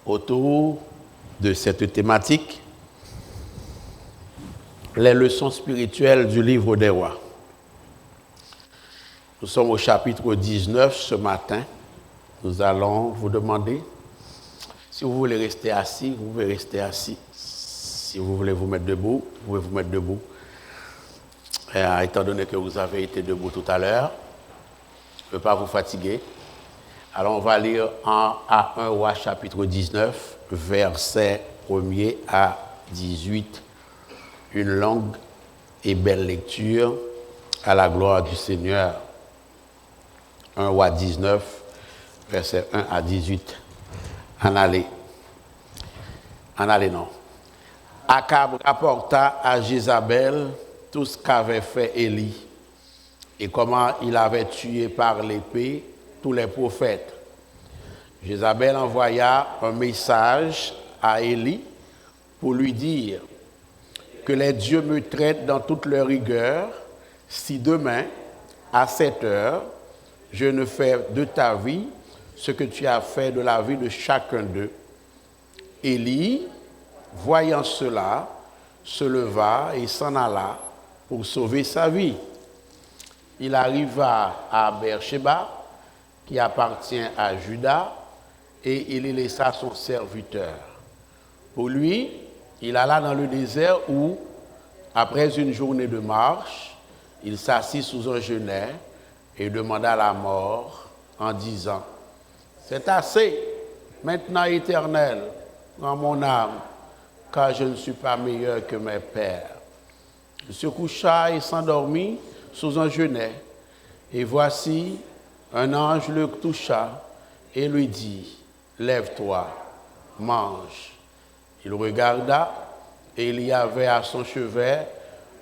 autour de cette thématique, les leçons spirituelles du livre des rois. Nous sommes au chapitre 19 ce matin. Nous allons vous demander, si vous voulez rester assis, vous pouvez rester assis. Si vous voulez vous mettre debout, vous pouvez vous mettre debout. Étant donné que vous avez été debout tout à l'heure, je ne veux pas vous fatiguer. Alors on va lire à 1 Roi chapitre 19, versets 1er à 18. Une longue et belle lecture à la gloire du Seigneur. 1 Roi 19, versets 1 à 18. En aller non. Akab rapporta à Jézabel tout ce qu'avait fait Élie et comment il avait tué par l'épée tous les prophètes. Jézabel envoya un message à Élie pour lui dire que les dieux me traitent dans toute leur rigueur si demain, à 7 heures, je ne fais de ta vie ce que tu as fait de la vie de chacun d'eux. Élie, voyant cela, se leva et s'en alla pour sauver sa vie. Il arriva à Beersheba, qui appartient à Juda, et il y laissa son serviteur. Pour lui, il alla dans le désert où, après une journée de marche, il s'assit sous un genêt et demanda la mort en disant « C'est assez, maintenant Éternel, dans mon âme, car je ne suis pas meilleur que mes pères. » Il se coucha et s'endormit sous un genêt. Et voici, un ange le toucha et lui dit, « Lève-toi, mange. » Il regarda et il y avait à son chevet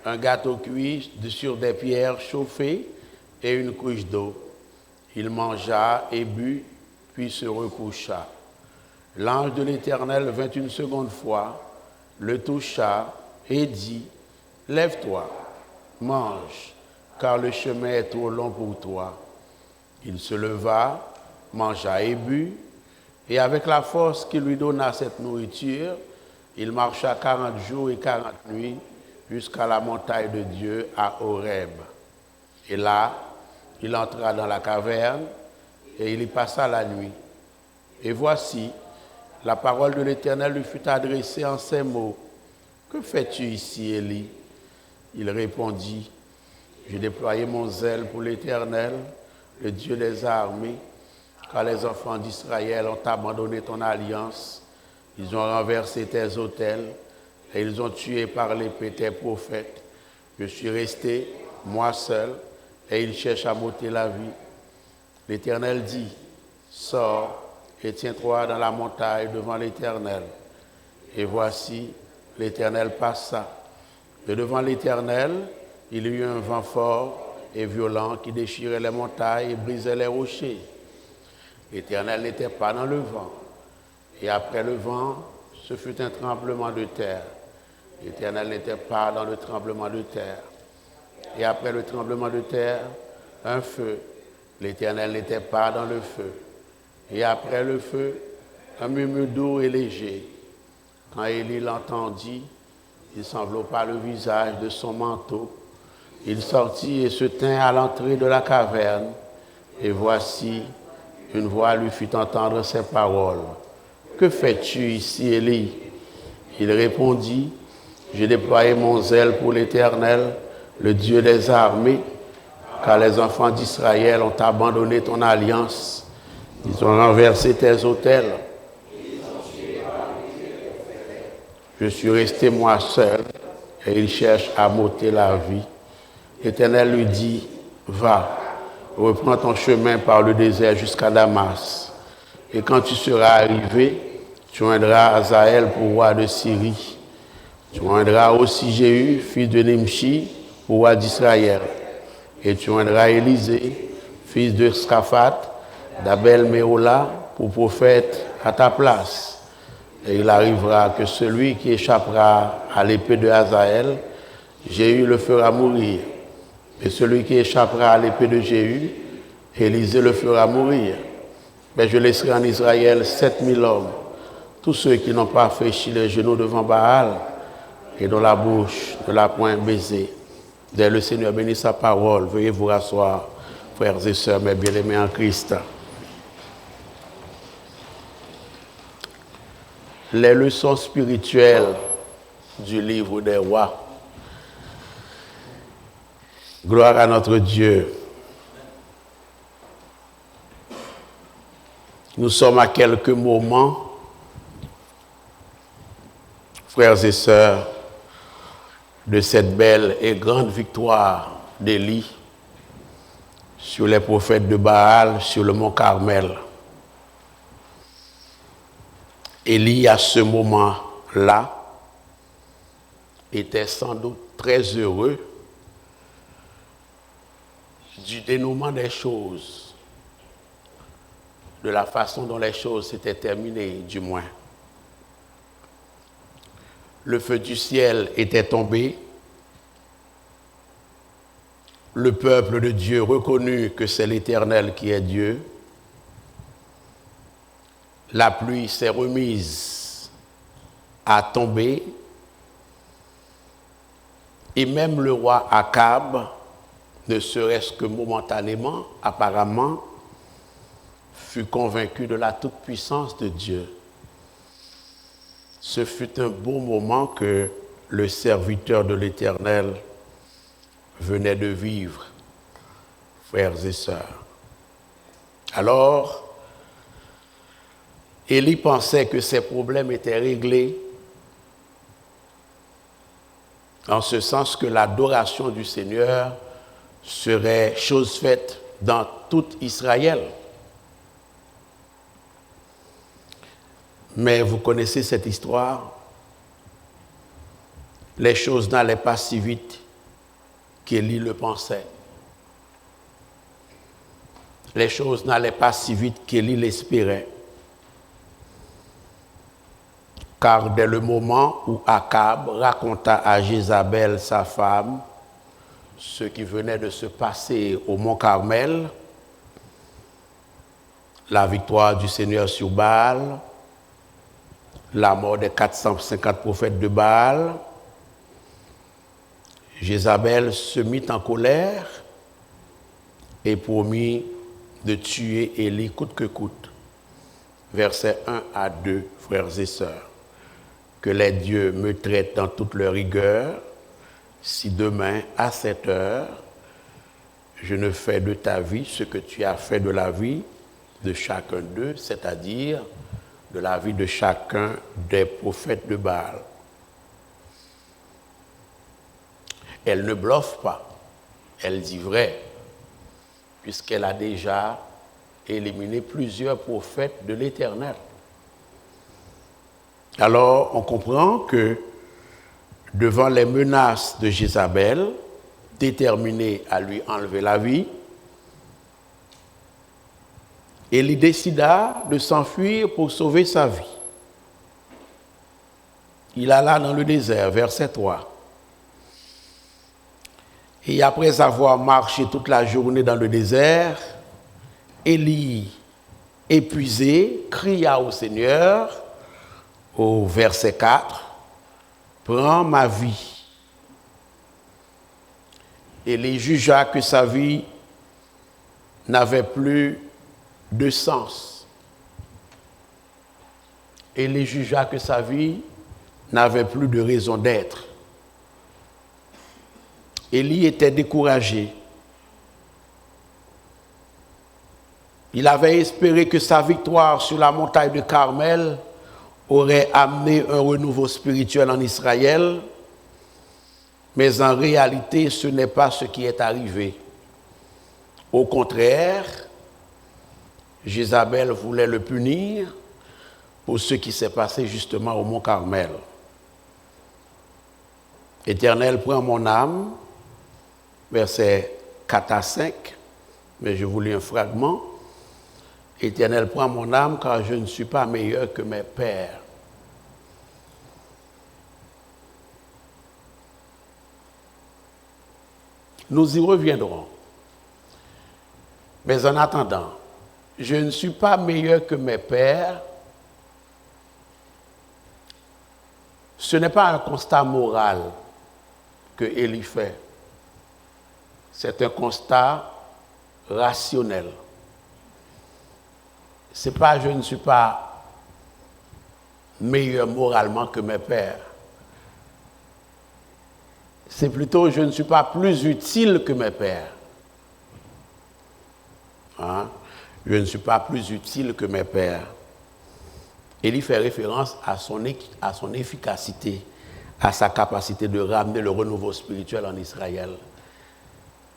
un gâteau cuit sur des pierres chauffées et une couche d'eau. Il mangea et but, puis se recoucha. L'ange de l'Éternel vint une seconde fois, le toucha et dit, « Lève-toi, mange, car le chemin est trop long pour toi. » Il se leva, mangea et but, et avec la force qui lui donna cette nourriture, il marcha 40 jours et 40 nuits jusqu'à la montagne de Dieu à Horeb. Et là, il entra dans la caverne et il y passa la nuit. Et voici, la parole de l'Éternel lui fut adressée en ces mots. « Que fais-tu ici, Élie ?» Il répondit, « J'ai déployé mon zèle pour l'Éternel, le Dieu des armées, car les enfants d'Israël ont abandonné ton alliance, ils ont renversé tes autels, et ils ont tué par l'épée tes prophètes. Je suis resté, moi seul, et ils cherchent à m'ôter la vie. » L'Éternel dit, « Sors et tiens-toi dans la montagne devant l'Éternel. » Et voici, l'Éternel passa. Et devant l'Éternel, il y eut un vent fort et violent qui déchirait les montagnes et brisait les rochers. L'Éternel n'était pas dans le vent. Et après le vent, ce fut un tremblement de terre. L'Éternel n'était pas dans le tremblement de terre. Et après le tremblement de terre, un feu. L'Éternel n'était pas dans le feu. Et après le feu, un murmure doux et léger. Quand Élie l'entendit, il s'enveloppa le visage de son manteau. Il sortit et se tint à l'entrée de la caverne. Et voici, une voix lui fit entendre ces paroles. « Que fais-tu ici, Élie ?» Il répondit, « J'ai déployé mon zèle pour l'Éternel, le Dieu des armées, car les enfants d'Israël ont abandonné ton alliance. Ils ont renversé tes autels. Je suis resté moi seul, et ils cherchent à m'ôter la vie. » L'Éternel lui dit, « Va, reprends ton chemin par le désert jusqu'à Damas. Et quand tu seras arrivé, tu joindras Hazaël pour roi de Syrie. Tu joindras aussi Jéhu, fils de Nimshi, pour roi d'Israël. Et tu joindras Élisée, fils de Shaphat, d'Abel-Méhola, pour prophète à ta place. Et il arrivera que celui qui échappera à l'épée de Hazaël, Jéhu le fera mourir. Et celui qui échappera à l'épée de Jéhu, Élisée le fera mourir. Mais je laisserai en Israël 7000 hommes, tous ceux qui n'ont pas fléchi les genoux devant Baal et dont la bouche ne l'a point baisé. Dès le Seigneur bénit sa parole. Veuillez vous rasseoir, frères et sœurs, mes bien-aimés en Christ. Les leçons spirituelles du livre des rois. Gloire à notre Dieu. Nous sommes à quelques moments, frères et sœurs, de cette belle et grande victoire d'Élie sur les prophètes de Baal, sur le mont Carmel. Élie, à ce moment-là, était sans doute très heureux du dénouement des choses, de la façon dont les choses s'étaient terminées, du moins. Le feu du ciel était tombé. Le peuple de Dieu reconnut que c'est l'Éternel qui est Dieu. La pluie s'est remise à tomber. Et même le roi Akab, ne serait-ce que momentanément, apparemment, fut convaincu de la toute-puissance de Dieu. Ce fut un beau moment que le serviteur de l'Éternel venait de vivre, frères et sœurs. Alors, Élie pensait que ses problèmes étaient réglés, en ce sens que l'adoration du Seigneur serait chose faite dans tout Israël. Mais vous connaissez cette histoire. Les choses n'allaient pas si vite qu'Élie le pensait. Les choses n'allaient pas si vite qu'Élie l'espérait. Car dès le moment où Akab raconta à Jézabel, sa femme, ce qui venait de se passer au mont Carmel, la victoire du Seigneur sur Baal, la mort des 450 prophètes de Baal, Jézabel se mit en colère et promit de tuer Élie coûte que coûte. Versets 1 à 2, frères et sœurs. Que les dieux me traitent dans toute leur rigueur, si demain, à cette heure, je ne fais de ta vie ce que tu as fait de la vie de chacun d'eux, c'est-à-dire de la vie de chacun des prophètes de Baal. Elle ne bluffe pas, elle dit vrai, puisqu'elle a déjà éliminé plusieurs prophètes de l'Éternel. Alors, on comprend que devant les menaces de Jézabel, déterminée à lui enlever la vie, Élie décida de s'enfuir pour sauver sa vie. Il alla dans le désert, verset 3. Et après avoir marché toute la journée dans le désert, Élie, épuisé, cria au Seigneur, au verset 4, « Prends ma vie. » Élie jugea que sa vie n'avait plus de sens. Élie jugea que sa vie n'avait plus de raison d'être. Élie était découragé. Il avait espéré que sa victoire sur la montagne de Carmel aurait amené un renouveau spirituel en Israël, mais en réalité, ce n'est pas ce qui est arrivé. Au contraire, Jézabel voulait le punir pour ce qui s'est passé justement au mont Carmel. Éternel, prends mon âme, versets 4 à 5, mais je vous lis un fragment. Éternel, prends mon âme, car je ne suis pas meilleur que mes pères. Nous y reviendrons. Mais en attendant, je ne suis pas meilleur que mes pères, Ce n'est pas un constat moral que Élie fait. C'est un constat rationnel. Ce n'est pas je ne suis pas meilleur moralement que mes pères. C'est plutôt je ne suis pas plus utile que mes pères. Hein? Je ne suis pas plus utile que mes pères. Élie fait référence à son efficacité, à sa capacité de ramener le renouveau spirituel en Israël,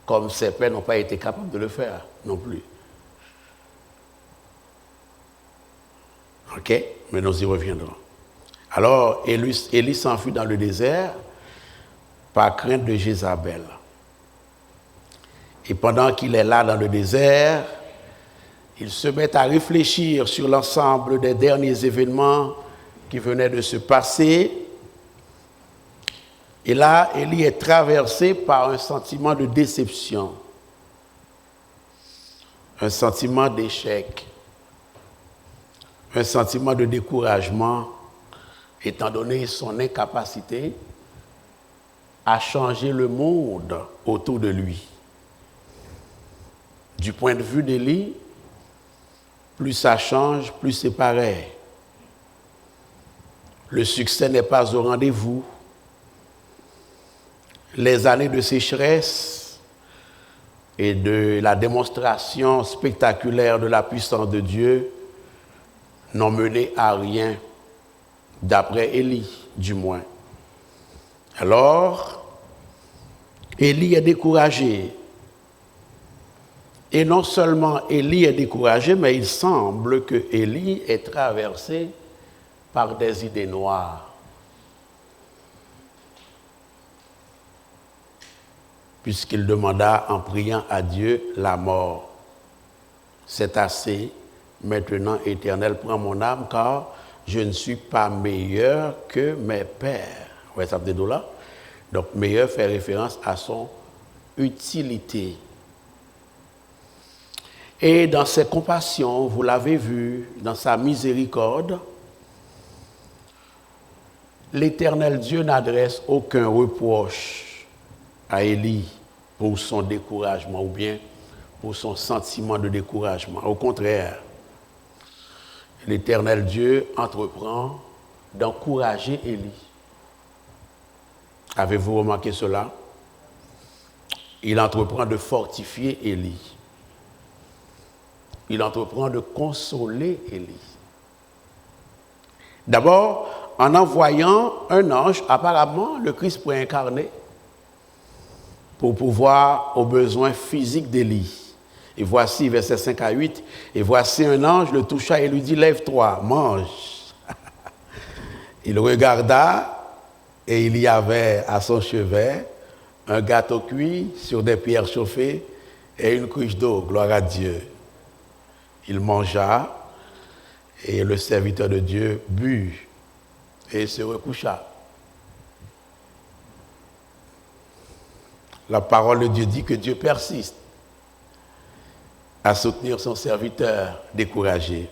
comme ses pères n'ont pas été capables de le faire non plus. Ok? Mais nous y reviendrons. Alors, Élie s'enfuit dans le désert par crainte de Jézabel. Et pendant qu'il est là dans le désert, il se met à réfléchir sur l'ensemble des derniers événements qui venaient de se passer. Et là, Élie est traversé par un sentiment de déception, un sentiment d'échec, un sentiment de découragement, étant donné son incapacité à changer le monde autour de lui. Du point de vue d'Élie, plus ça change, plus c'est pareil. Le succès n'est pas au rendez-vous. Les années de sécheresse et de la démonstration spectaculaire de la puissance de Dieu n'ont mené à rien, d'après Élie, du moins. Alors, Élie est découragé. Et non seulement Élie est découragé, mais il semble que Élie est traversé par des idées noires. Puisqu'il demanda en priant à Dieu la mort. C'est assez, maintenant, Éternel, prends mon âme, car je ne suis pas meilleur que mes pères. Vous voyez ça peut-être là? Donc, meilleur fait référence à son utilité. Et dans ses compassions, vous l'avez vu, dans sa miséricorde, l'Éternel Dieu n'adresse aucun reproche à Élie pour son découragement ou bien pour son sentiment de découragement. Au contraire, l'Éternel Dieu entreprend d'encourager Élie. Avez-vous remarqué cela? Il entreprend de fortifier Élie. Il entreprend de consoler Élie. D'abord, en envoyant un ange, apparemment le Christ préincarné, pour pouvoir aux besoins physiques d'Élie. Et voici, versets 5 à 8, et voici un ange le toucha et lui dit, lève-toi, mange. Il regarda, et il y avait à son chevet un gâteau cuit sur des pierres chauffées et une cruche d'eau, gloire à Dieu. Il mangea, et le serviteur de Dieu but, et se recoucha. La parole de Dieu dit que Dieu persiste à soutenir son serviteur découragé.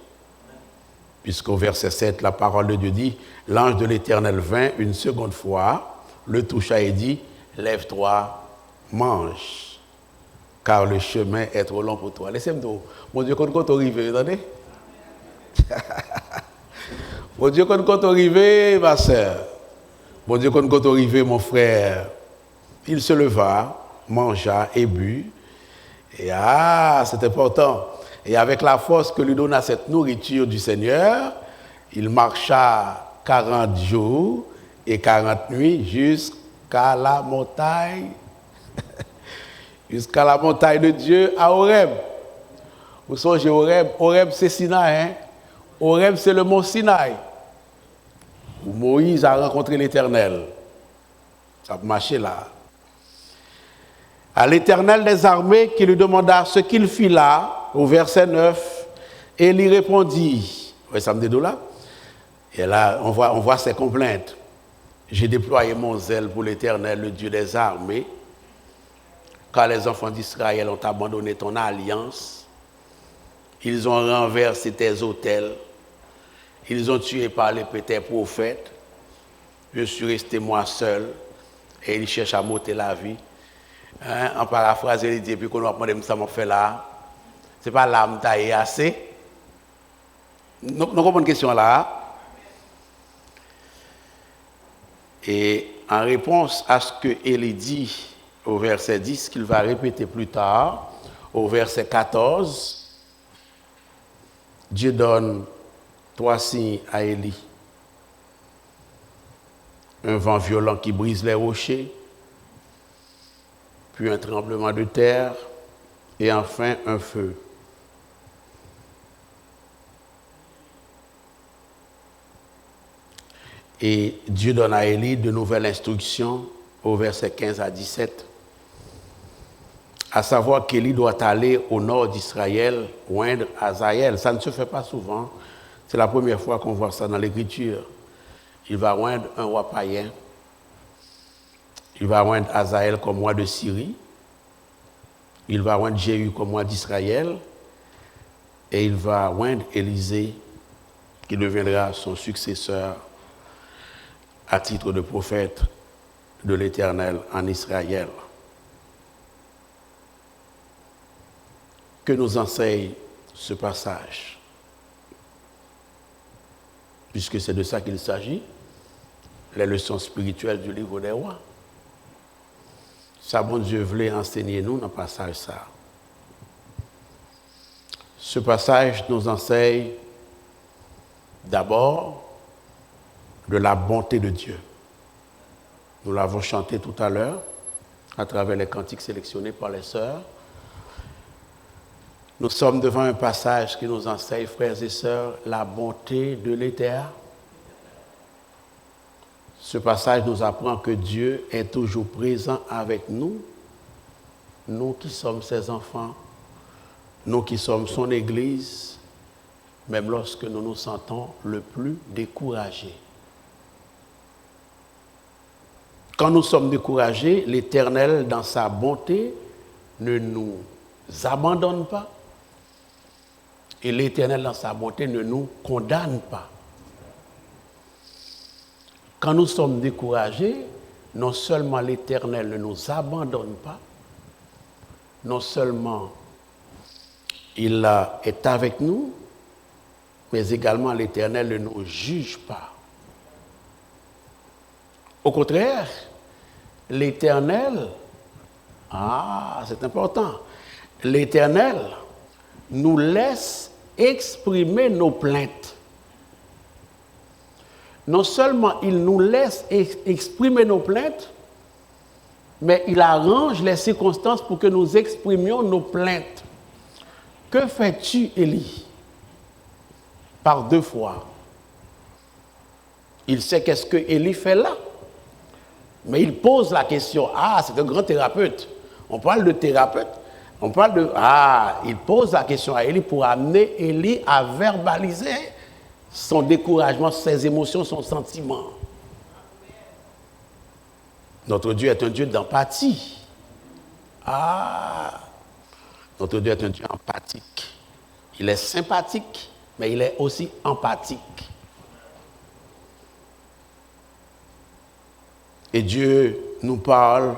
Puisqu'au verset 7, la parole de Dieu dit, l'ange de l'Éternel vint une seconde fois, le toucha et dit, lève-toi, mange, car le chemin est trop long pour toi. Laissez-moi dire, mon Dieu, quand on arrive, vous entendez? Mon Dieu, quand on arrive, ma soeur, mon Dieu, quand on arrive, mon frère, il se leva, mangea et but. Et c'est important. Et avec la force que lui donna cette nourriture du Seigneur, il marcha 40 jours et 40 nuits jusqu'à la montagne, jusqu'à la montagne de Dieu à Horeb. Vous songez Horeb? Horeb c'est Sinaï. Hein? Horeb c'est le mont Sinaï, où Moïse a rencontré l'Éternel. Ça a marché là. À l'Éternel des armées qui lui demanda ce qu'il fit là, au verset 9, et il répondit, vous voyez ça me dit là? Et là, on voit ses complaintes. J'ai déployé mon zèle pour l'Éternel, le Dieu des armées, car les enfants d'Israël ont abandonné ton alliance, ils ont renversé tes autels, ils ont tué par l'épée tes prophètes, je suis resté moi seul, et il cherche à monter la vie. Hein, en paraphrase, il dit, puis qu'on va demander ça m'a fait là. Ce n'est pas l'âme taillée assez. Nous comprenons une question là. Et en réponse à ce que Élie dit au verset 10, qu'il va répéter plus tard, au verset 14, Dieu donne 3 signes à Élie. Un vent violent qui brise les rochers, puis un tremblement de terre, et enfin un feu. Et Dieu donne à Élie de nouvelles instructions au verset 15 à 17, à savoir qu'Élie doit aller au nord d'Israël, oindre Hazaël. Ça ne se fait pas souvent, c'est la première fois qu'on voit ça dans l'Écriture. Il va oindre un roi païen, il va oindre Hazaël comme roi de Syrie, il va oindre Jéhu comme roi d'Israël, et il va oindre Élisée, qui deviendra son successeur à titre de prophète de l'Éternel en Israël. Que nous enseigne ce passage? Puisque c'est de ça qu'il s'agit, les leçons spirituelles du livre des rois. Ça, bon Dieu voulait enseigner nous dans le passage ça. Ce passage nous enseigne d'abord de la bonté de Dieu. Nous l'avons chanté tout à l'heure à travers les cantiques sélectionnés par les sœurs. Nous sommes devant un passage qui nous enseigne, frères et sœurs, la bonté de l'Éternel. Ce passage nous apprend que Dieu est toujours présent avec nous, nous qui sommes ses enfants, nous qui sommes son Église, même lorsque nous nous sentons le plus découragés. Quand nous sommes découragés, l'Éternel, dans sa bonté, ne nous abandonne pas. Et l'Éternel, dans sa bonté, ne nous condamne pas. Quand nous sommes découragés, non seulement l'Éternel ne nous abandonne pas, non seulement il est avec nous, mais également l'Éternel ne nous juge pas. Au contraire, l'Éternel, c'est important, l'Éternel nous laisse exprimer nos plaintes. Non seulement il nous laisse exprimer nos plaintes, mais il arrange les circonstances pour que nous exprimions nos plaintes. Que fais-tu, Élie? Par 2 fois. Il sait qu'est-ce que Élie fait là. Mais il pose la question. C'est un grand thérapeute. On parle de thérapeute. On parle de... il pose la question à Élie pour amener Élie à verbaliser son découragement, ses émotions, son sentiment. Notre Dieu est un Dieu d'empathie. Notre Dieu est un Dieu empathique. Il est sympathique, mais il est aussi empathique. Et Dieu nous parle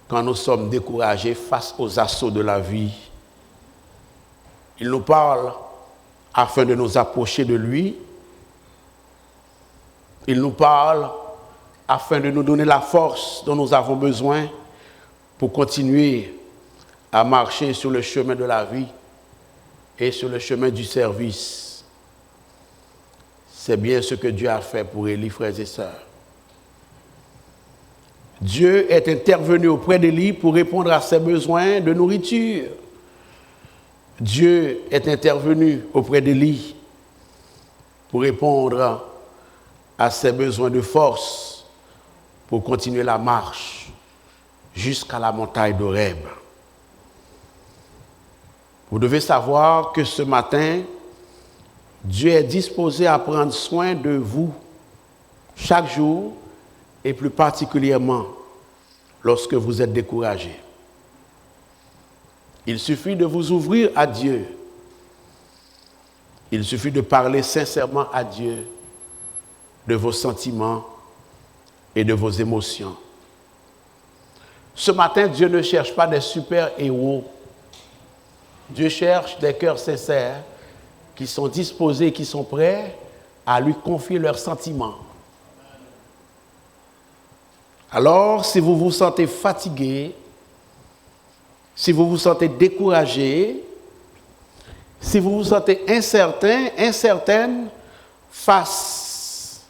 quand nous sommes découragés face aux assauts de la vie. Il nous parle afin de nous approcher de lui. Il nous parle afin de nous donner la force dont nous avons besoin pour continuer à marcher sur le chemin de la vie et sur le chemin du service. C'est bien ce que Dieu a fait pour Élie, frères et sœurs. Dieu est intervenu auprès d'Élie pour répondre à ses besoins de nourriture. Dieu est intervenu auprès d'Élie pour répondre à ses besoins de force pour continuer la marche jusqu'à la montagne d'Horeb. Vous devez savoir que ce matin, Dieu est disposé à prendre soin de vous chaque jour et plus particulièrement lorsque vous êtes découragé. Il suffit de vous ouvrir à Dieu. Il suffit de parler sincèrement à Dieu de vos sentiments et de vos émotions. Ce matin, Dieu ne cherche pas des super-héros. Dieu cherche des cœurs sincères qui sont disposés, qui sont prêts à lui confier leurs sentiments. Alors, si vous vous sentez fatigué, si vous vous sentez découragé, si vous vous sentez incertaine face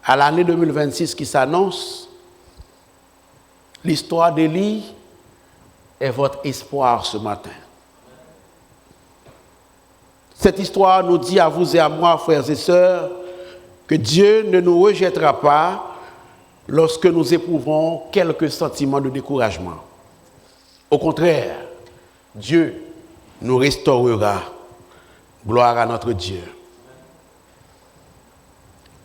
à l'année 2026 qui s'annonce, l'histoire d'Élie est votre espoir ce matin. Cette histoire nous dit à vous et à moi, frères et sœurs, que Dieu ne nous rejettera pas lorsque nous éprouvons quelques sentiments de découragement. Au contraire, Dieu nous restaurera. Gloire à notre Dieu.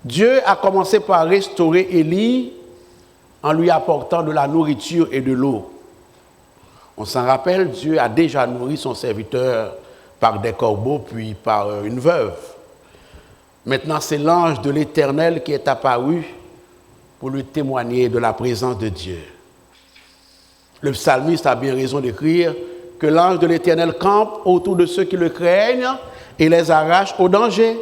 Dieu a commencé par restaurer Élie en lui apportant de la nourriture et de l'eau. On s'en rappelle, Dieu a déjà nourri son serviteur par des corbeaux, puis par une veuve. Maintenant, c'est l'ange de l'Éternel qui est apparu pour lui témoigner de la présence de Dieu. Le psalmiste a bien raison d'écrire que l'ange de l'Éternel campe autour de ceux qui le craignent et les arrache au danger.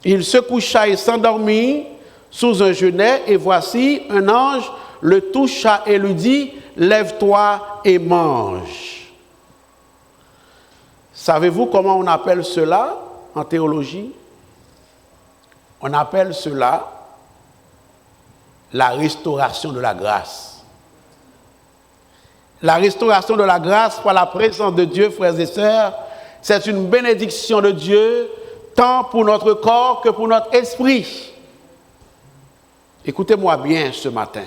Il se coucha et s'endormit sous un genêt, et voici, un ange le toucha et lui dit, « Lève-toi et mange. » Savez-vous comment on appelle cela en théologie? On appelle cela la restauration de la grâce. La restauration de la grâce par la présence de Dieu, frères et sœurs, c'est une bénédiction de Dieu, tant pour notre corps que pour notre esprit. Écoutez-moi bien ce matin.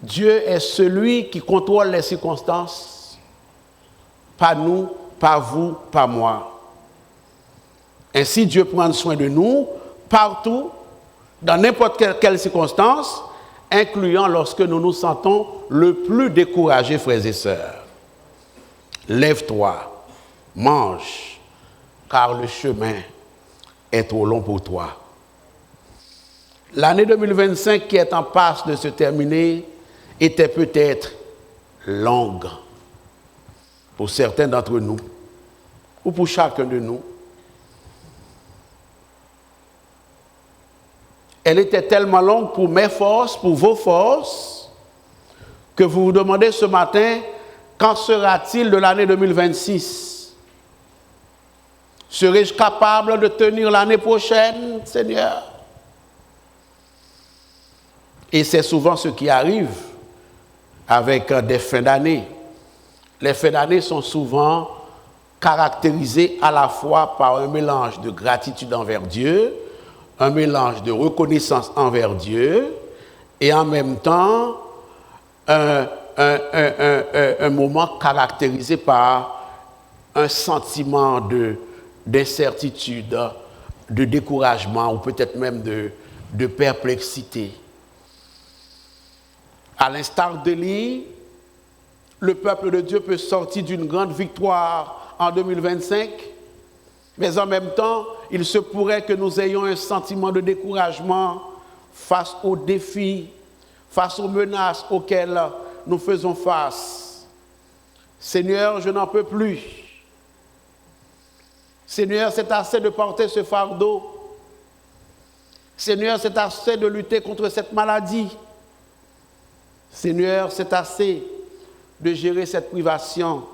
Dieu est celui qui contrôle les circonstances, pas nous, pas vous, pas moi. Ainsi, Dieu prend soin de nous partout, dans n'importe quelle circonstance, incluant lorsque nous nous sentons le plus découragés, frères et sœurs. Lève-toi, mange, car le chemin est trop long pour toi. L'année 2025 qui est en passe de se terminer était peut-être longue pour certains d'entre nous, ou pour chacun de nous. Elle était tellement longue pour mes forces, pour vos forces, que vous vous demandez ce matin, qu'en sera-t-il de l'année 2026? Serai-je capable de tenir l'année prochaine, Seigneur? Et c'est souvent ce qui arrive avec des fins d'année. Les fins d'année sont souvent caractérisées à la fois par un mélange de gratitude envers Dieu, un mélange de reconnaissance envers Dieu, et en même temps, un moment caractérisé par un sentiment d'incertitude, de découragement, ou peut-être même de perplexité. À l'instar d'Élie, le peuple de Dieu peut sortir d'une grande victoire en 2025, mais en même temps, il se pourrait que nous ayons un sentiment de découragement face aux défis, face aux menaces auxquelles nous faisons face. Seigneur, je n'en peux plus. Seigneur, c'est assez de porter ce fardeau. Seigneur, c'est assez de lutter contre cette maladie. Seigneur, c'est assez de gérer cette privation.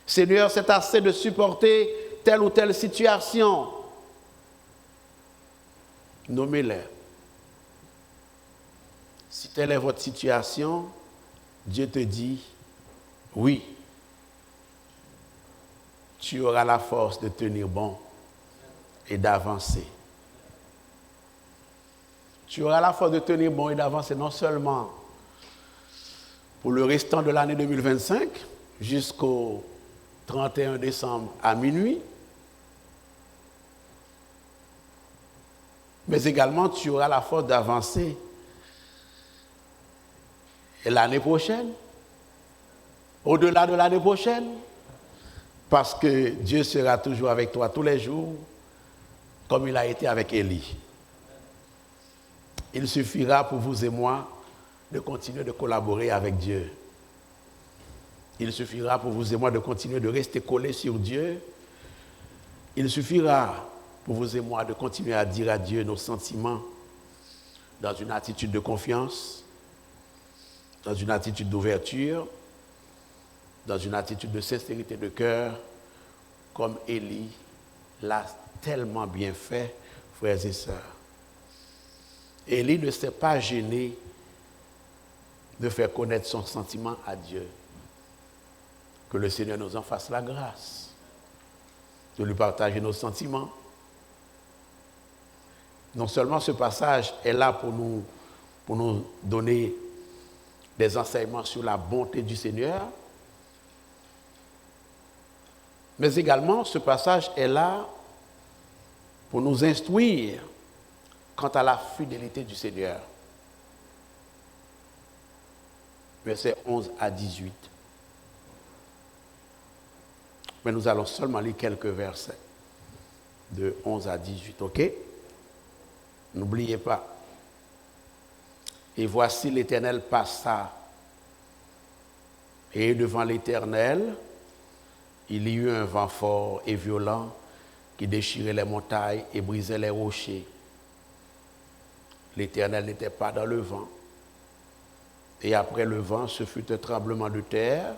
Seigneur, c'est assez de supporter telle ou telle situation. Nommez-les. Si telle est votre situation, Dieu te dit, oui, tu auras la force de tenir bon et d'avancer. Tu auras la force de tenir bon et d'avancer non seulement pour le restant de l'année 2025, jusqu'au 31 décembre à minuit, mais également tu auras la force d'avancer et l'année prochaine, au-delà de l'année prochaine, parce que Dieu sera toujours avec toi tous les jours, comme il a été avec Élie. Il suffira pour vous et moi de continuer de collaborer avec Dieu. Il suffira pour vous et moi de continuer de rester collés sur Dieu. Il suffira pour vous et moi de continuer à dire à Dieu nos sentiments dans une attitude de confiance, dans une attitude d'ouverture, dans une attitude de sincérité de cœur, comme Élie l'a tellement bien fait, frères et sœurs. Élie ne s'est pas gêné de faire connaître son sentiment à Dieu. Que le Seigneur nous en fasse la grâce de lui partager nos sentiments. Non seulement ce passage est là pour nous donner des enseignements sur la bonté du Seigneur, mais également ce passage est là pour nous instruire quant à la fidélité du Seigneur. Versets 11 à 18. Mais nous allons seulement lire quelques versets de 11 à 18, ok? N'oubliez pas. Et voici l'Éternel passa, et devant l'Éternel, il y eut un vent fort et violent qui déchirait les montagnes et brisait les rochers. L'Éternel n'était pas dans le vent. Et après le vent, ce fut un tremblement de terre.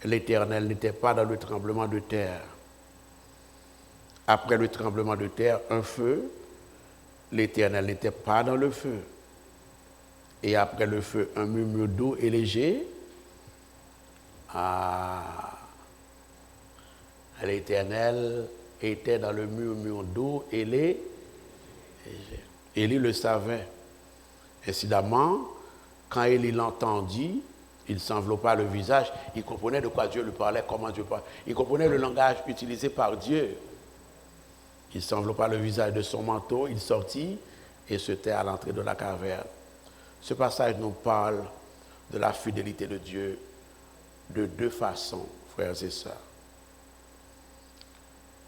L'Éternel n'était pas dans le tremblement de terre. Après le tremblement de terre, un feu. L'Éternel n'était pas dans le feu. Et après le feu, un murmure doux et léger. L'Éternel était dans le murmure doux et léger. Élie le savait. Incidemment, quand Élie l'entendit, il s'enveloppa le visage. Il comprenait de quoi Dieu lui parlait, comment Dieu parlait. Il comprenait le langage utilisé par Dieu. Il s'enveloppa le visage de son manteau, il sortit et se tait à l'entrée de la caverne. Ce passage nous parle de la fidélité de Dieu de deux façons, frères et sœurs.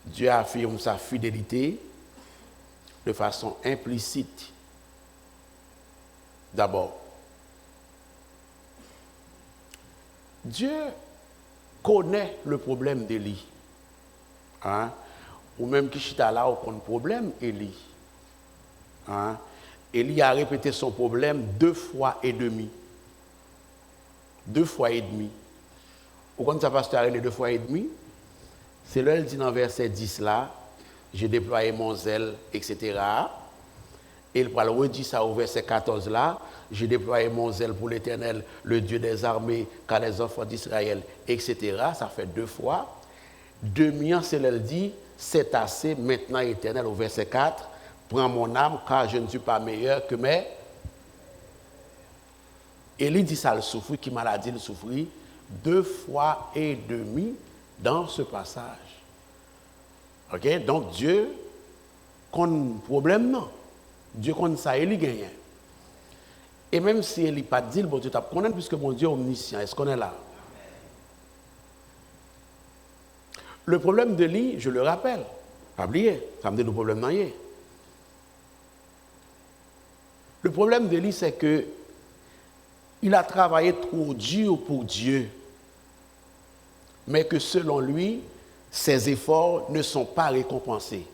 Dieu affirme sa fidélité de façon implicite. D'abord, Dieu connaît le problème d'Élie. Ou même qui chita là, aucun problème, Élie. Élie a répété son problème 2 fois et demi. 2 fois et demi. Ou quand ça passe à les 2 fois et demi, c'est là, il dit dans verset 10 là, j'ai déployé mon zèle, etc. Et il va le redire ça au verset 14 là, j'ai déployé mon zèle pour l'Éternel, le Dieu des armées, car les enfants d'Israël, etc. Ça fait 2 fois. Demi, c'est là, il dit, c'est assez, maintenant Éternel, au verset 4, prends mon âme, car je ne suis pas meilleur que mes. Élie dit ça, le souffrit, qui maladie le souffrit, 2 fois et demi dans ce passage. Ok, donc Dieu, qu'on problème non. Dieu connaît ça, Élie gagne. Et même si Élie pas dit, bon Dieu t'a connaît puisque mon Dieu est omniscient. Est-ce qu'on est là? Le problème de Élie, je le rappelle, pas oublier, ça me dit le problème non. Le problème d'Élie, c'est que il a travaillé trop dur pour Dieu, mais que selon lui, ses efforts ne sont pas récompensés.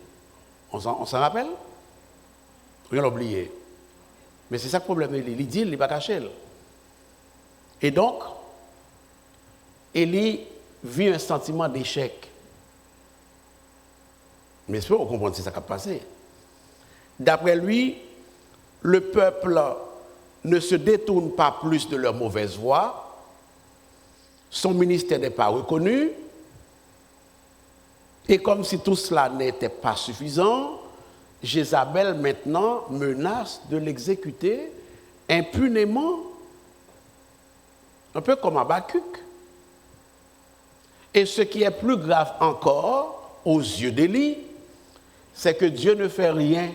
On s'en rappelle? Rien oublié. Mais c'est ça le problème d'Élie. Il dit, il n'est pas caché. Et donc, Élie vit un sentiment d'échec. Mais est-ce que vous comprenez ce qui s'est passé? D'après lui, le peuple ne se détourne pas plus de leur mauvaise voie, son ministère n'est pas reconnu, et comme si tout cela n'était pas suffisant, Jézabel maintenant menace de l'exécuter impunément, un peu comme Habakkuk. Et ce qui est plus grave encore, aux yeux d'Élie, c'est que Dieu ne fait rien.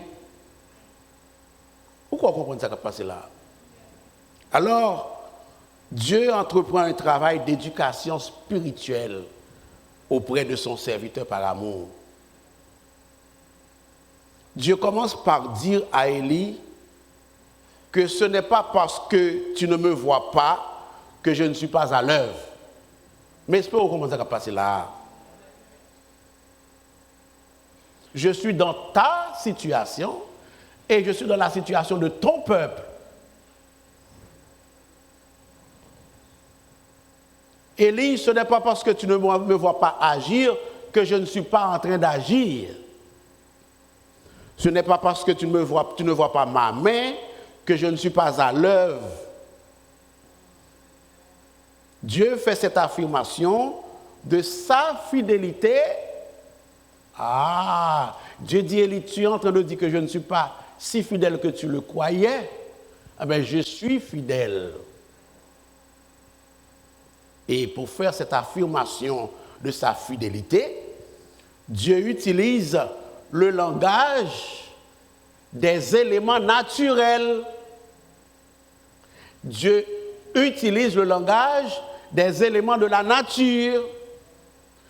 Pourquoi comprendre ce qui s'est passé là? Alors, Dieu entreprend un travail d'éducation spirituelle auprès de son serviteur par amour. Dieu commence par dire à Élie que ce n'est pas parce que tu ne me vois pas que je ne suis pas à l'œuvre. Mais espérons comment ça va passer là. Je suis dans ta situation et je suis dans la situation de ton peuple. Élie, ce n'est pas parce que tu ne me vois pas agir que je ne suis pas en train d'agir. Ce n'est pas parce que tu ne vois pas ma main que je ne suis pas à l'œuvre. Dieu fait cette affirmation de sa fidélité. Ah, Dieu dit, Élie, tu es en train de dire que je ne suis pas si fidèle que tu le croyais. Ah bien, je suis fidèle. Et pour faire cette affirmation de sa fidélité, Dieu utilise le langage des éléments naturels. Dieu utilise le langage des éléments de la nature.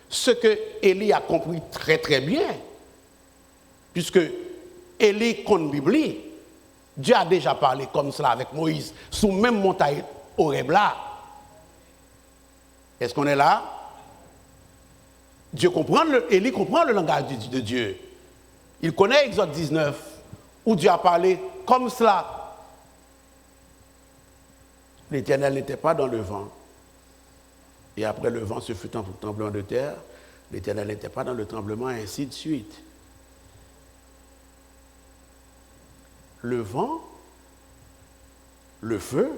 Ce que Élie a compris très très bien, puisque Élie compte Bible, Dieu a déjà parlé comme cela avec Moïse, sous même montagne Horeb là. Est-ce qu'on est là? Élie comprend le langage de Dieu. Il connaît Exode 19, où Dieu a parlé comme cela. L'Éternel n'était pas dans le vent. Et après le vent, ce fut un tremblement de terre. L'Éternel n'était pas dans le tremblement, et ainsi de suite. Le vent, le feu,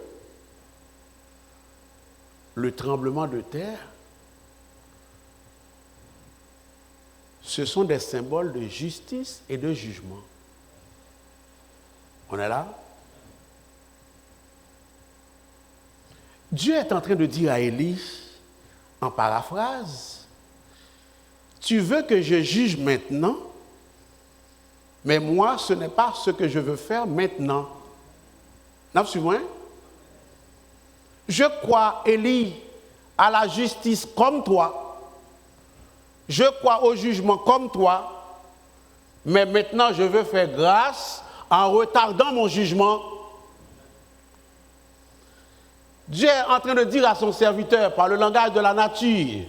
le tremblement de terre, ce sont des symboles de justice et de jugement. On est là? Dieu est en train de dire à Élie, en paraphrase, tu veux que je juge maintenant, mais moi, ce n'est pas ce que je veux faire maintenant. Vous suivez? Je crois, Élie, à la justice comme toi. Je crois au jugement comme toi. Mais maintenant, je veux faire grâce en retardant mon jugement. Dieu est en train de dire à son serviteur, par le langage de la nature,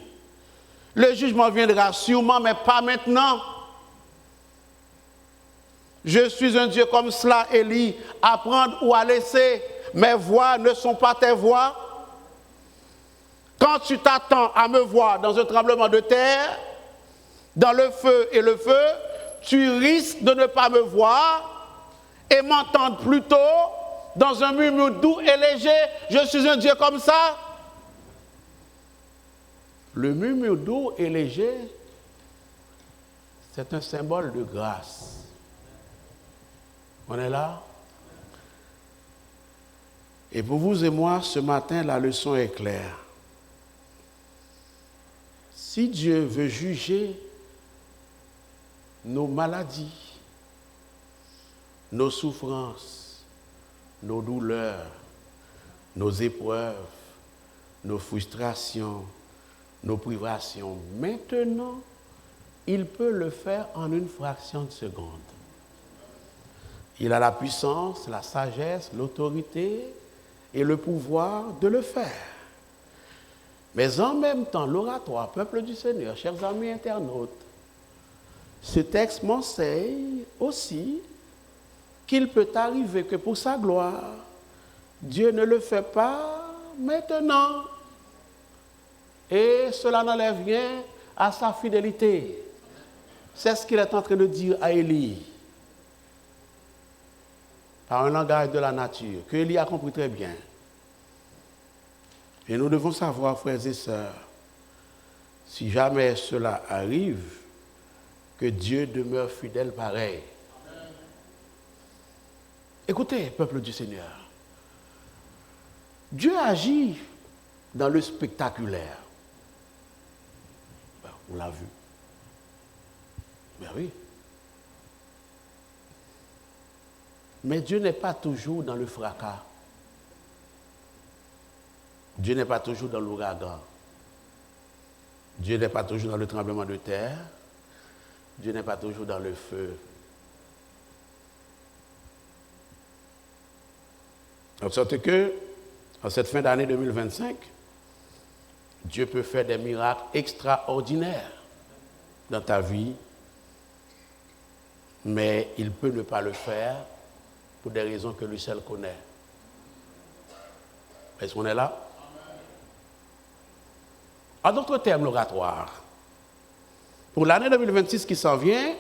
le jugement viendra sûrement, mais pas maintenant. Je suis un Dieu comme cela, Élie, à prendre ou à laisser. Mes voix ne sont pas tes voix. Quand tu t'attends à me voir dans un tremblement de terre, dans le feu et le feu, tu risques de ne pas me voir et m'entendre plutôt dans un murmure doux et léger. Je suis un Dieu comme ça. Le murmure doux et léger, c'est un symbole de grâce. On est là? Et pour vous et moi, ce matin, la leçon est claire. Si Dieu veut juger nos maladies, nos souffrances, nos douleurs, nos épreuves, nos frustrations, nos privations, maintenant, il peut le faire en une fraction de seconde. Il a la puissance, la sagesse, l'autorité et le pouvoir de le faire. Mais en même temps, l'oratoire, peuple du Seigneur, chers amis internautes, ce texte m'enseigne aussi qu'il peut arriver que pour sa gloire, Dieu ne le fait pas maintenant. Et cela n'enlève rien à sa fidélité. C'est ce qu'il est en train de dire à Élie, par un langage de la nature, que Élie a compris très bien. Et nous devons savoir, frères et sœurs, si jamais cela arrive, que Dieu demeure fidèle pareil. Amen. Écoutez, peuple du Seigneur, Dieu agit dans le spectaculaire. Ben, on l'a vu. Ben oui. Mais Dieu n'est pas toujours dans le fracas. Dieu n'est pas toujours dans l'ouragan. Dieu n'est pas toujours dans le tremblement de terre. Dieu n'est pas toujours dans le feu. En sorte que, en cette fin d'année 2025, Dieu peut faire des miracles extraordinaires dans ta vie, mais il peut ne pas le faire pour des raisons que lui seul connaît. Est-ce qu'on est là? En d'autres termes, l'oratoire, pour l'année 2026 qui s'en vient,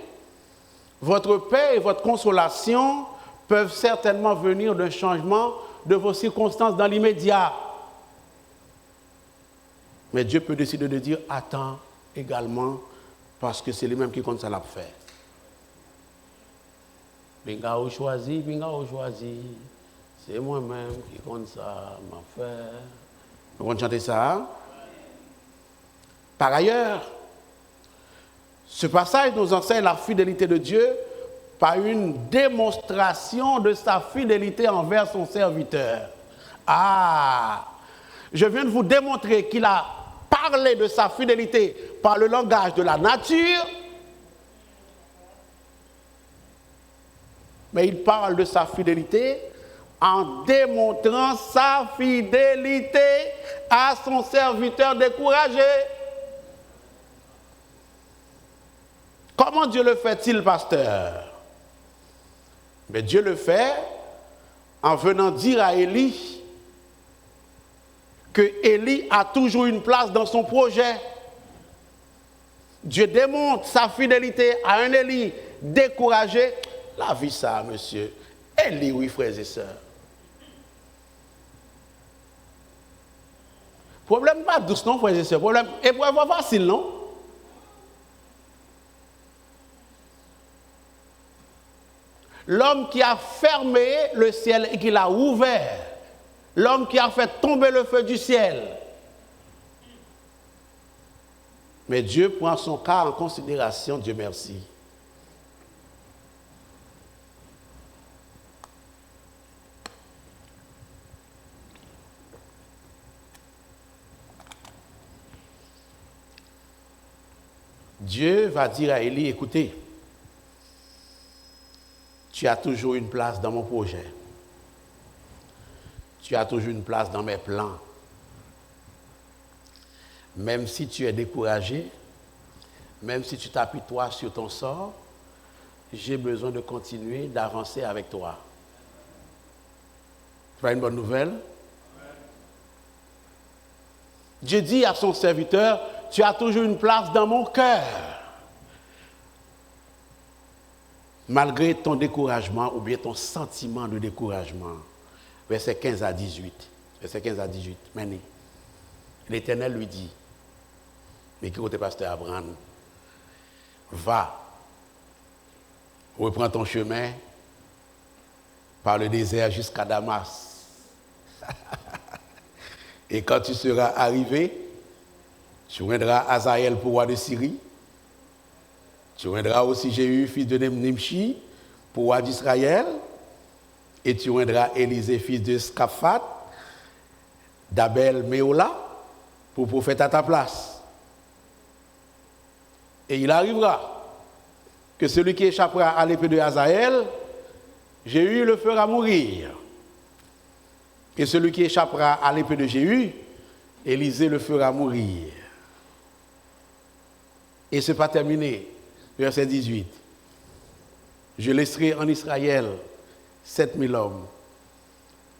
votre paix et votre consolation peuvent certainement venir d'un changement de vos circonstances dans l'immédiat. Mais Dieu peut décider de dire attends également, parce que c'est lui-même qui compte ça l'a fait. Binga ou choisi, c'est moi-même qui compte ça m'a fait. On va chanter ça. Par ailleurs, ce passage nous enseigne la fidélité de Dieu par une démonstration de sa fidélité envers son serviteur. Je viens de vous démontrer qu'il a parlé de sa fidélité par le langage de la nature, mais il parle de sa fidélité en démontrant sa fidélité à son serviteur découragé. Comment Dieu le fait-il, pasteur? Mais Dieu le fait en venant dire à Élie que Élie a toujours une place dans son projet. Dieu démontre sa fidélité à un Élie découragé. La vie ça, monsieur. Élie, oui, frères et sœurs. Problème pas douce, non, frères et sœurs. Problème, épreuve facile, non? L'homme qui a fermé le ciel et qui l'a ouvert. L'homme qui a fait tomber le feu du ciel. Mais Dieu prend son cas en considération, Dieu merci. Dieu va dire à Élie, écoutez, tu as toujours une place dans mon projet. Tu as toujours une place dans mes plans. Même si tu es découragé, même si tu t'apitoies sur ton sort, j'ai besoin de continuer d'avancer avec toi. C'est pas une bonne nouvelle? Dieu dit à son serviteur, tu as toujours une place dans mon cœur. Malgré ton découragement ou bien ton sentiment de découragement. Versets 15 à 18. Verset 15 à 18. Maintenant, l'Éternel lui dit, mais qui côté pasteur Abraham, va, reprends ton chemin par le désert jusqu'à Damas. Et quand tu seras arrivé, tu viendras à Hazaël pour roi de Syrie. Tu viendras aussi Jéhu, fils de Nimshi, pour roi d'Israël. Et tu viendras Élisée, fils de Scaphat, d'Abel Méola, pour prophète à ta place. Et il arrivera que celui qui échappera à l'épée de Hazaël, Jéhu le fera mourir. Et celui qui échappera à l'épée de Jéhu, Élisée le fera mourir. Et ce n'est pas terminé. Verset 18. Je laisserai en Israël 7000 hommes,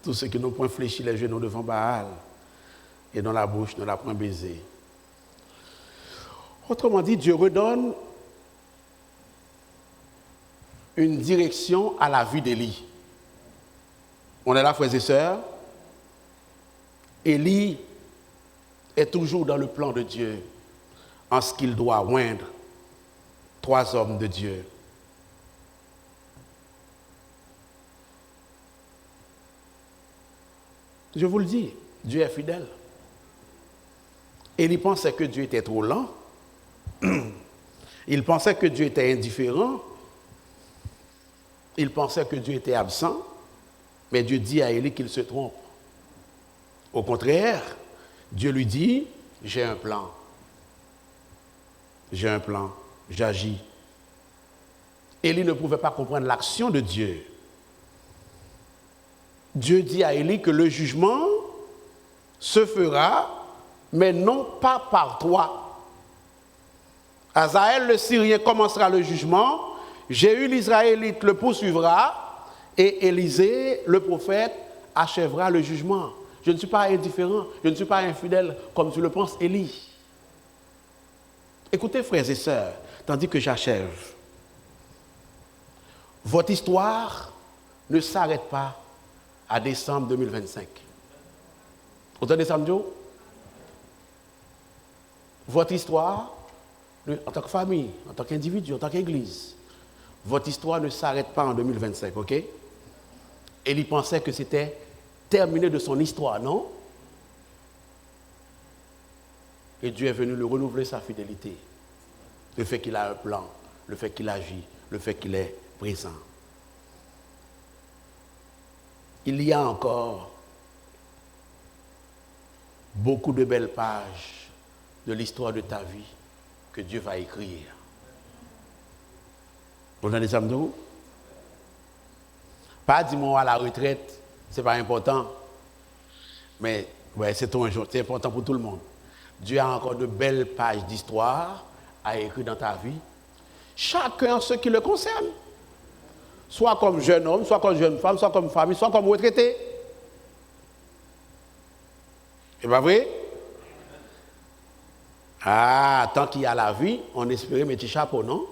tous ceux qui n'ont point fléchi les genoux devant Baal et dont la bouche ne l'a point baisé. Autrement dit, Dieu redonne une direction à la vie d'Élie. On est là, frères et sœurs. Élie est toujours dans le plan de Dieu en ce qu'il doit oindre 3 hommes de Dieu. Je vous le dis, Dieu est fidèle. Élie pensait que Dieu était trop lent. Il pensait que Dieu était indifférent. Il pensait que Dieu était absent. Mais Dieu dit à Élie qu'il se trompe. Au contraire, Dieu lui dit, j'ai un plan. J'ai un plan. J'agis. Élie ne pouvait pas comprendre l'action de Dieu. Dieu dit à Élie que le jugement se fera, mais non pas par toi. Hazaël le Syrien commencera le jugement, Jéhu l'Israélite le poursuivra, et Élisée le prophète achèvera le jugement. Je ne suis pas indifférent, je ne suis pas infidèle comme tu le penses, Élie. Écoutez, frères et sœurs, tandis que j'achève, votre histoire ne s'arrête pas à décembre 2025. Vous entendez ça, Joe? Votre histoire, en tant que famille, en tant qu'individu, en tant qu'église, votre histoire ne s'arrête pas en 2025, ok? Élie pensait que c'était terminé de son histoire, non? Et Dieu est venu le renouveler sa fidélité. Le fait qu'il a un plan, le fait qu'il agit, le fait qu'il est présent. Il y a encore beaucoup de belles pages de l'histoire de ta vie que Dieu va écrire. Vous entendez ça, m'dou? Pas dis-moi à la retraite, c'est pas important. Mais ouais, c'est important pour tout le monde. Dieu a encore de belles pages d'histoire à écrire dans ta vie. Chacun en ce qui le concerne. Soit comme jeune homme, soit comme jeune femme, soit comme famille, soit comme retraité. C'est pas vrai? Ah, tant qu'il y a la vie, on espérait mettre un chapeau, non?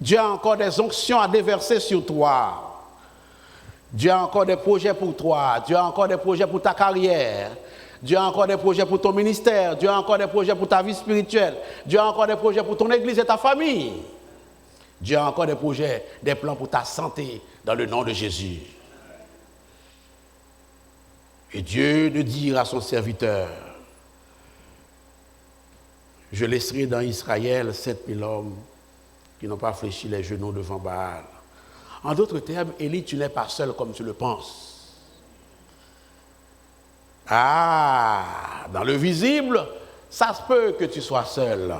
Dieu a encore des onctions à déverser sur toi. Dieu a encore des projets pour toi. Dieu a encore des projets pour ta carrière. Dieu a encore des projets pour ton ministère. Dieu a encore des projets pour ta vie spirituelle. Dieu a encore des projets pour ton église et ta famille. Dieu a encore des projets, des plans pour ta santé dans le nom de Jésus. Et Dieu de dire à son serviteur, je laisserai dans Israël 7000 hommes qui n'ont pas fléchi les genoux devant Baal. En d'autres termes, Élie, tu n'es pas seul comme tu le penses. Ah, dans le visible, ça se peut que tu sois seul.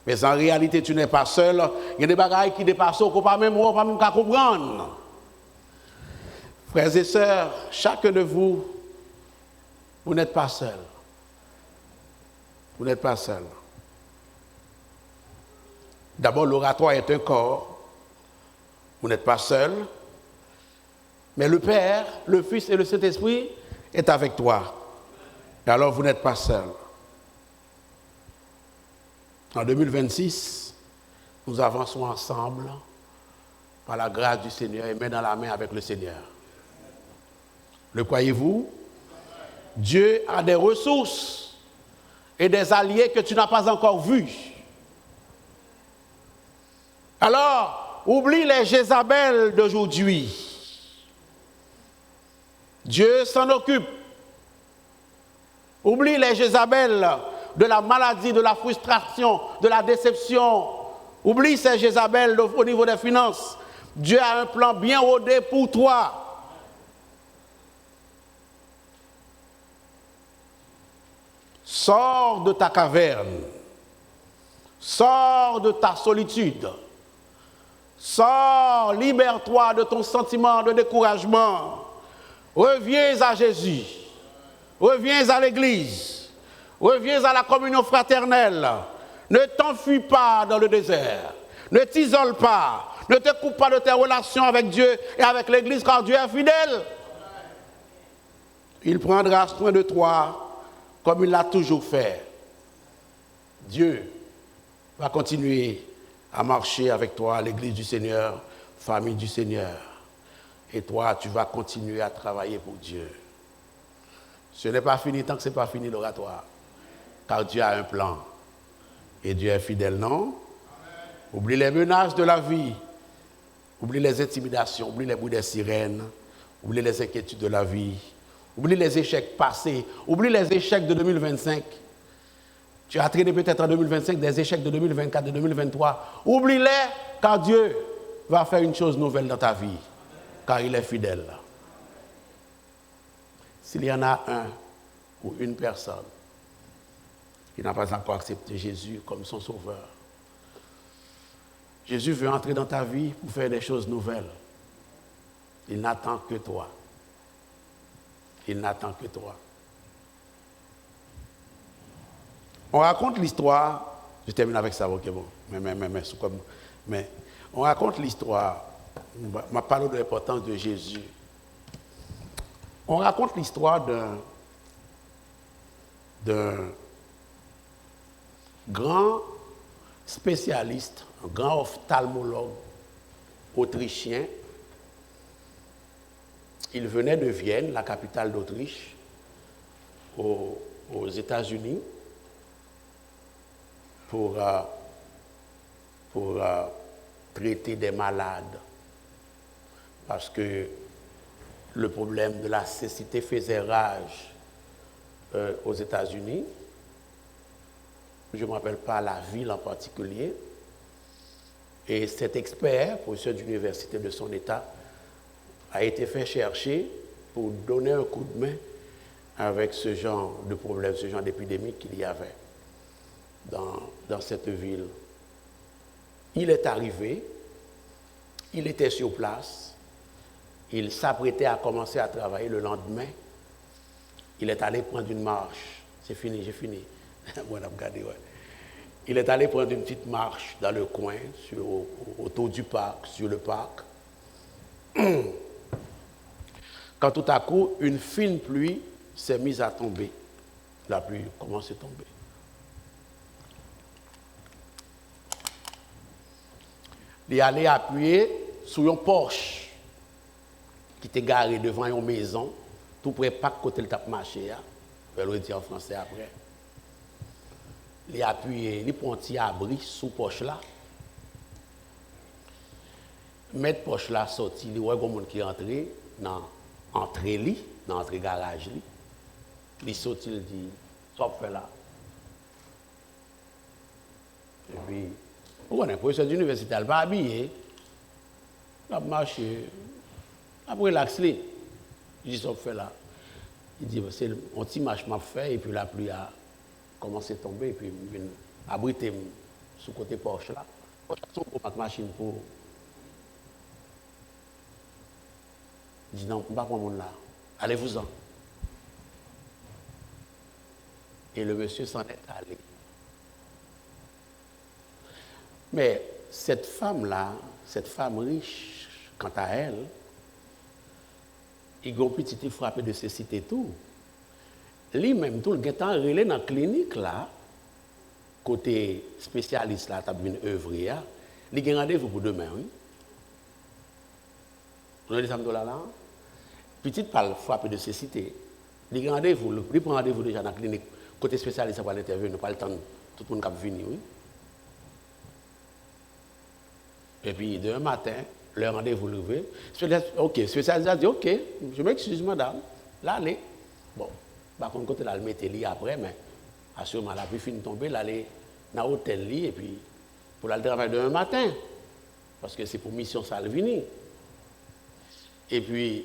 Mais en réalité, tu n'es pas seul. Il y a des bagailles qui dépassent, qu'on ne peut pas même comprendre. Frères et sœurs, chacun de vous, vous n'êtes pas seul. Vous n'êtes pas seul. D'abord, l'oratoire est un corps. Vous n'êtes pas seul. Mais le Père, le Fils et le Saint-Esprit est avec toi. Et alors, vous n'êtes pas seul. En 2026, nous avançons ensemble par la grâce du Seigneur et main dans la main avec le Seigneur. Le croyez-vous? Dieu a des ressources et des alliés que tu n'as pas encore vus. Alors, oublie les Jézabel d'aujourd'hui. Dieu s'en occupe. Oublie les Jézabel de la maladie, de la frustration, de la déception. Oublie ces Jézabel au niveau des finances. Dieu a un plan bien rodé pour toi. Sors de ta caverne. Sors de ta solitude. Sors, libère-toi de ton sentiment de découragement. Reviens à Jésus. Reviens à l'Église. Reviens à la communion fraternelle. Ne t'enfuis pas dans le désert. Ne t'isole pas. Ne te coupe pas de tes relations avec Dieu et avec l'Église, car Dieu est fidèle. Il prendra soin de toi comme il l'a toujours fait. Dieu va continuer à marcher avec toi à l'Église du Seigneur, famille du Seigneur. Et toi, tu vas continuer à travailler pour Dieu. Ce n'est pas fini tant que ce n'est pas fini l'oratoire. Car Dieu a un plan. Et Dieu est fidèle, non? Amen. Oublie les menaces de la vie. Oublie les intimidations. Oublie les bruits des sirènes. Oublie les inquiétudes de la vie. Oublie les échecs passés. Oublie les échecs de 2025. Tu as traîné peut-être en 2025 des échecs de 2024, de 2023. Oublie-les, car Dieu va faire une chose nouvelle dans ta vie. Car il est fidèle. S'il y en a un ou une personne qui n'a pas encore accepté Jésus comme son sauveur, Jésus veut entrer dans ta vie pour faire des choses nouvelles. Il n'attend que toi. Il n'attend que toi. On raconte l'histoire, je termine avec ça, ok, bon, mais on raconte l'histoire, on parle de l'importance de Jésus. On raconte l'histoire d'un grand spécialiste, un grand ophtalmologue autrichien. Il venait de Vienne, la capitale d'Autriche, aux États-Unis, pour traiter des malades. Parce que le problème de la cécité faisait rage aux États-Unis. Je ne me rappelle pas la ville en particulier. Et cet expert, professeur d'université de son État, a été fait chercher pour donner un coup de main avec ce genre de problème, ce genre d'épidémie qu'il y avait dans cette ville. Il est arrivé, il était sur place, il s'apprêtait à commencer à travailler le lendemain. Il est allé prendre une marche. C'est fini, j'ai fini. Il est allé prendre une petite marche dans le coin, autour du parc, sur le parc. Quand tout à coup, une fine pluie s'est mise à tomber. La pluie commence à tomber. Il est allé appuyer sur un Porsche qui était garé devant une maison, tout près pas côté le tape marché. Je vais le dire en français après. Il a appuyé, il prend un petit abri sous Porsche là. Mettre Porsche là sorti, il voit quelqu'un qui est entré dans l'entrée dans l'entrée garage. Il sorti, il dit, ça fait là. Et puis, vous connaissez, professeur d'université, elle va habiller, elle va marcher, elle va relaxer. Il dit, ça fait là. Il dit, c'est un petit marche m'a fait, et puis la pluie a commencé à tomber, et puis il vient abriter sous côté Porsche là. Porsche, son pour machine pour. Il dit, non, on ne peut pas prendre mon là. Allez-vous-en. Et le monsieur s'en est allé. Mais cette femme-là, cette femme riche, quant à elle, il a un petit frappé de cécité tout. Lui-même, tout le temps relé dans la clinique là, côté spécialiste là, t'as bien œuvrier, il a rendez-vous pour demain, oui. Vous avez dit ça là? Petite parle frappé de cécité. Il a rendez-vous, il prend rendez-vous déjà dans la clinique, côté spécialiste, ça va l'intervenir, pas le temps, tout le monde qui venir, oui. Et puis, demain matin, le rendez-vous levé. Ok, spécialiste a dit, ok, je m'excuse, madame. Là, allez. Bon, par contre, côté là, le mettre lit après, mais assurément, la pluie finit de tomber, l'aller dans l'hôtel lit, et puis, pour aller travailler demain matin. Parce que c'est pour mission Salvini. Et puis,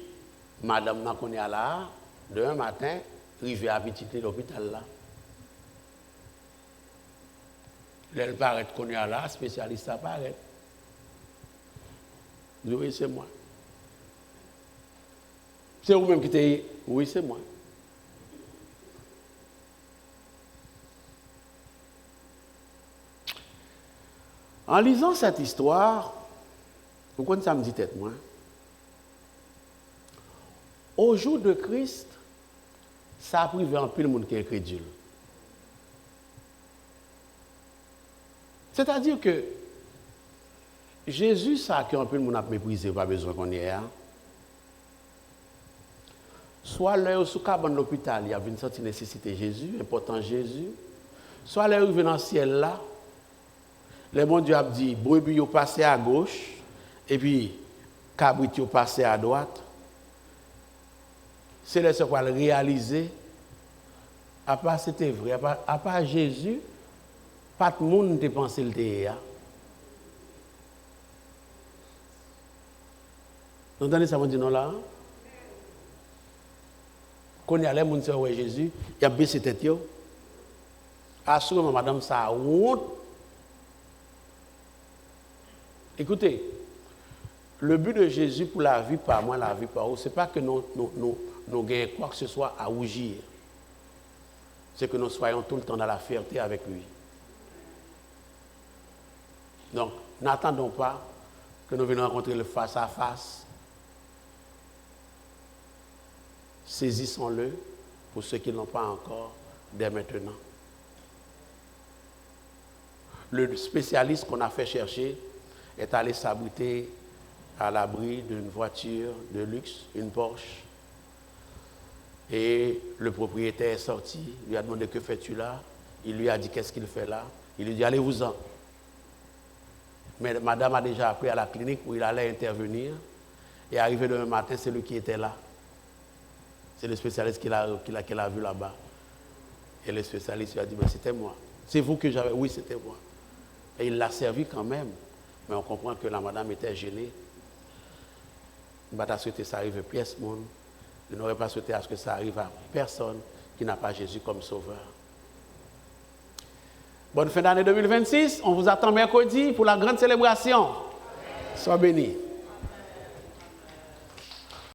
madame Maconi à là, demain matin, arrivé à petit l'hôpital là. Elle paraît qu'on est là, spécialiste apparaît. Oui, c'est moi. C'est vous-même qui t'es. Oui, c'est moi. En lisant cette histoire, pourquoi ça me dit tête moi? Au jour de Christ, ça a privé un peu le monde qui est incrédule. C'est-à-dire que Jésus, ça qu'un peu le monde a méprisé, pas besoin qu'on y ait. Soit là, sous cabane de l'hôpital, il y avait une sorte de nécessité Jésus, important Jésus. Soit là, il vient dans le ciel là, le bon Dieu a dit, brebis passé à gauche, et puis cabrit passé à droite. C'est là ce qu'on va réaliser. À part c'était vrai, à part Jésus, pas de monde ne pensé le théâtre. Vous entendez ça, mon dit non là? Quand il y a les gens qui disent Jésus, il a baissé tête. Assurément, madame, ça a honte. Écoutez, Le but de Jésus pour la vie par moi, la vie par vous, ce n'est pas que nous gagnons quoi que ce soit à rougir. C'est que nous soyons tout le temps dans la fierté avec lui. Donc, n'attendons pas que nous venions rencontrer le face à face. Saisissons-le pour ceux qui ne l'ont pas encore dès maintenant. Le spécialiste qu'on a fait chercher est allé s'abriter à l'abri d'une voiture de luxe, une Porsche. Et le propriétaire est sorti, lui a demandé que fais-tu là. Il lui a dit qu'est-ce qu'il fait là. Il lui dit allez-vous-en. Mais madame a déjà appris à la clinique où il allait intervenir. Et arrivé demain matin, c'est lui qui était là. C'est le spécialiste qu'il a vu là-bas. Et le spécialiste lui a dit mais c'était moi. C'est vous que j'avais. Oui, c'était moi. Et il l'a servi quand même. Mais on comprend que la madame était gênée. Il n'a souhaité que ça arrive à pièce monde. Il n'aurait pas souhaité à ce que ça arrive à personne qui n'a pas Jésus comme sauveur. Bonne fin d'année 2026. On vous attend mercredi pour la grande célébration. Sois bénis.